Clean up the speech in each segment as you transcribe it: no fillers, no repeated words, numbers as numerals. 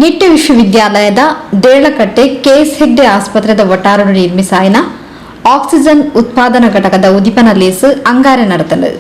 ನಿಟ್ಟೆ ವಿಶ್ವವಿದ್ಯಾಲಯದ Deralakatte KS Hegde ಆಸ್ಪತ್ರೆದ ಒಟ್ಟಾರಡು ನಿರ್ಮಿಸಾಯಿನ oxygen ಉತ್ಪಾದನಾ ಘಟಕದ ಉದಿಪನ ಲೇಸು ಅಂಗಾರೆ ನಡೆತಲು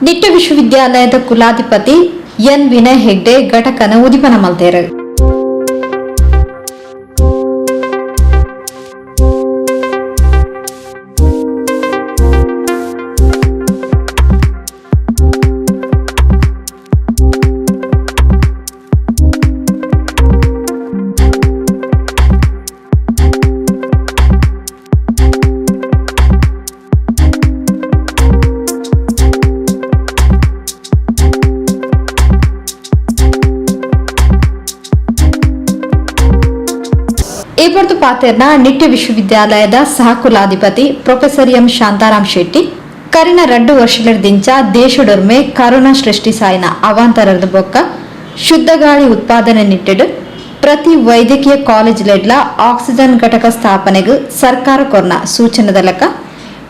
ನಿಟ್ಟೆ ವಿಶ್ವವಿದ್ಯಾಲಯದ ಕುಲಾಧಿಪತಿ ಎನ್ ವಿನಯ್ ಹೆಗ್ಡೆ ಘಟಕನ ಉದಿಪನ ಮಲ್ತೇರು. ಈ ಹೊರತು ಪಾತೆರ್ನ ನಿಟ್ಟೆ ವಿಶ್ವವಿದ್ಯಾಲಯದ ಸಹ ಕುಲಾಧಿಪತಿ ಪ್ರೊಫೆಸರ್ ಎಂ ಶಾಂತಾರಾಮ್ ಶೆಟ್ಟಿ ಕರಿನ 2 ವರ್ಷಗಳಿಂದ ದೇಶದೊರ್ಮೆ ಕರೋನಾ ಸೃಷ್ಟಿ ಸಾಯಿನ ಅವಾಂತರದ ಬೊಕ್ಕ ಶುದ್ಧ ಗಾಳಿ ಉತ್ಪಾದನೆ ನಿಟ್ಟಿಡು ಪ್ರತಿ ವೈದ್ಯಕೀಯ ಕಾಲೇಜ್ಲೆಡ್ಲ ಆಕ್ಸಿಜನ್ ಘಟಕ ಸ್ಥಾಪನೆಗೆ ಸರ್ಕಾರ ಕೊರ್ನ ಸೂಚನೆದ ಲೆಕ್ಕ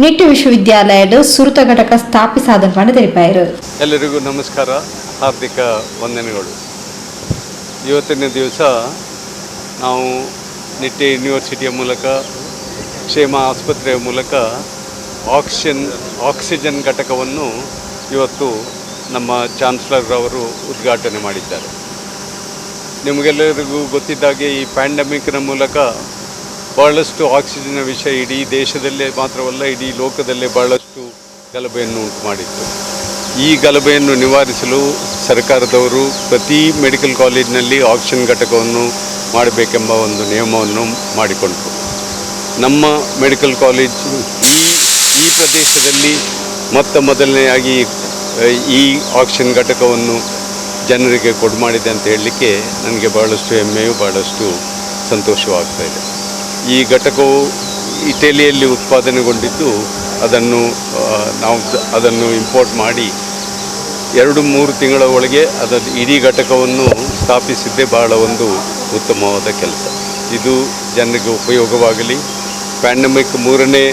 ನಿಟ್ಟೆ ವಿಶ್ವವಿದ್ಯಾಲಯದ ಸುರುತ ಘಟಕ ಸ್ಥಾಪಿಸಾದ ಪಂಡ ತಿಳಿಪಾಯಿರು. ಎಲ್ಲರಿಗೂ ನಮಸ್ಕಾರ, ಹಾರ್ದಿಕ ವಂದನೆಗಳು. ಇವತ್ತಿನ ದಿವಸ ನಾವು ನಿಟ್ಟೆ ಯೂನಿವರ್ಸಿಟಿಯ ಮೂಲಕ ಕ್ಷೇಮ ಆಸ್ಪತ್ರೆಯ ಮೂಲಕ ಆಕ್ಸಿಜನ್ ಘಟಕವನ್ನು ಇವತ್ತು ನಮ್ಮ ಚಾನ್ಸಲರ್ ಅವರು ಉದ್ಘಾಟನೆ ಮಾಡಿದ್ದಾರೆ. ನಿಮಗೆಲ್ಲರಿಗೂ ಗೊತ್ತಿದ್ದಾಗೆ ಈ ಪ್ಯಾಂಡಮಿಕ್ನ ಮೂಲಕ ಬಹಳಷ್ಟು ಆಕ್ಸಿಜನ್ ವಿಷಯ ಇಡೀ ದೇಶದಲ್ಲೇ ಮಾತ್ರವಲ್ಲ ಇಡೀ ಲೋಕದಲ್ಲೇ ಬಹಳಷ್ಟು ಗಲಭೆಯನ್ನು ಉಂಟು ಮಾಡಿತ್ತು. ಈ ಗಲಭೆಯನ್ನು ನಿವಾರಿಸಲು ಸರ್ಕಾರದವರು ಪ್ರತಿ ಮೆಡಿಕಲ್ ಕಾಲೇಜಿನಲ್ಲಿ ಆಕ್ಸಿಜನ್ ಘಟಕವನ್ನು ಮಾಡಬೇಕೆಂಬ ಒಂದು ನಿಯಮವನ್ನು ಮಾಡಿಕೊಂಡರು. ನಮ್ಮ ಮೆಡಿಕಲ್ ಕಾಲೇಜು ಈ ಪ್ರದೇಶದಲ್ಲಿ ಮೊದಲನೆಯಾಗಿ ಈ ಆಕ್ಸಿಜನ್ ಘಟಕವನ್ನು ಜನರಿಗೆ ಮಾಡಿದೆ ಅಂತ ಹೇಳಲಿಕ್ಕೆ ನನಗೆ ಬಹಳಷ್ಟು ಹೆಮ್ಮೆಯು ಬಹಳಷ್ಟು ಸಂತೋಷವಾಗ್ತಾ ಇದೆ. ಈ ಘಟಕವು ಇಟಲಿಯಲ್ಲಿ ಉತ್ಪಾದನೆಗೊಂಡಿದ್ದು ನಾವು ಅದನ್ನು ಇಂಪೋರ್ಟ್ ಮಾಡಿ 2-3 ತಿಂಗಳ ಒಳಗೆ ಇಡೀ ಘಟಕವನ್ನು ಸ್ಥಾಪಿಸಿದ್ದೇ ಬಹಳ ಒಂದು ಉತ್ತಮವಾದ ಕೆಲಸ. ಇದು ಜನರಿಗೆ ಉಪಯೋಗವಾಗಲಿ. ಪ್ಯಾಂಡಮಿಕ್ 3ನೇ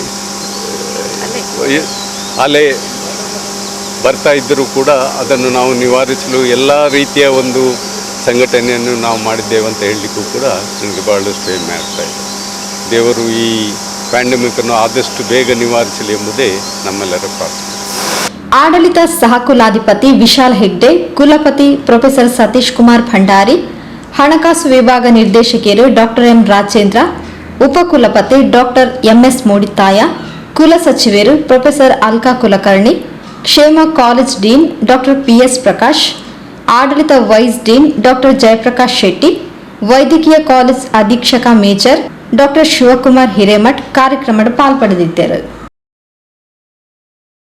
ಅಲೆ ಬರ್ತಾ ಇದ್ದರೂ ಕೂಡ ಅದನ್ನು ನಾವು ನಿವಾರಿಸಲು ಎಲ್ಲ ರೀತಿಯ ಒಂದು ಸಂಘಟನೆಯನ್ನು ನಾವು ಮಾಡಿದ್ದೇವೆ ಅಂತ ಹೇಳಲಿಕ್ಕೂ ಕೂಡ ನನಗೆ ಬಹಳಷ್ಟು ಹೆಮ್ಮೆ ಆಗ್ತಾ ಇದೆ. ದೇವರು ಈ ಪ್ಯಾಂಡಮಿಕನ್ನು ಆದಷ್ಟು ಬೇಗ ನಿವಾರಿಸಲಿ ಎಂಬುದೇ ನಮ್ಮೆಲ್ಲರ ಪ್ರಾರ್ಥನೆ. ಆಡಳಿತ ಸಹ ಕುಲಾಧಿಪತಿ ವಿಶಾಲ್ ಹೆಗ್ಡೆ, ಕುಲಪತಿ ಪ್ರೊಫೆಸರ್ ಸತೀಶ್ ಕುಮಾರ್ ಭಂಡಾರಿ, ಹಣಕಾಸು ವಿಭಾಗ ನಿರ್ದೇಶಕಿಯರು ಡಾಕ್ಟರ್ ಎಂ ರಾಜೇಂದ್ರ, ಉಪಕುಲಪತಿ ಡಾಕ್ಟರ್ ಎಂಎಸ್ ಮೂಡಿತಾಯ, ಕುಲ ಸಚಿವರು professor Alka Kulkarni, Kshema college dean doctor P S Prakash, ಆಡಳಿತ vice dean doctor Jayaprakash Shetty, ವೈದ್ಯಕೀಯ ಕಾಲೇಜ್ ಅಧೀಕ್ಷಕ ಮೇಜರ್ ಡಾಕ್ಟರ್ ಶಿವಕುಮಾರ್ ಹಿರೇಮಠ್ ಕಾರ್ಯಕ್ರಮದ ಪಾಲ್ಪಡೆದಿದ್ದರು.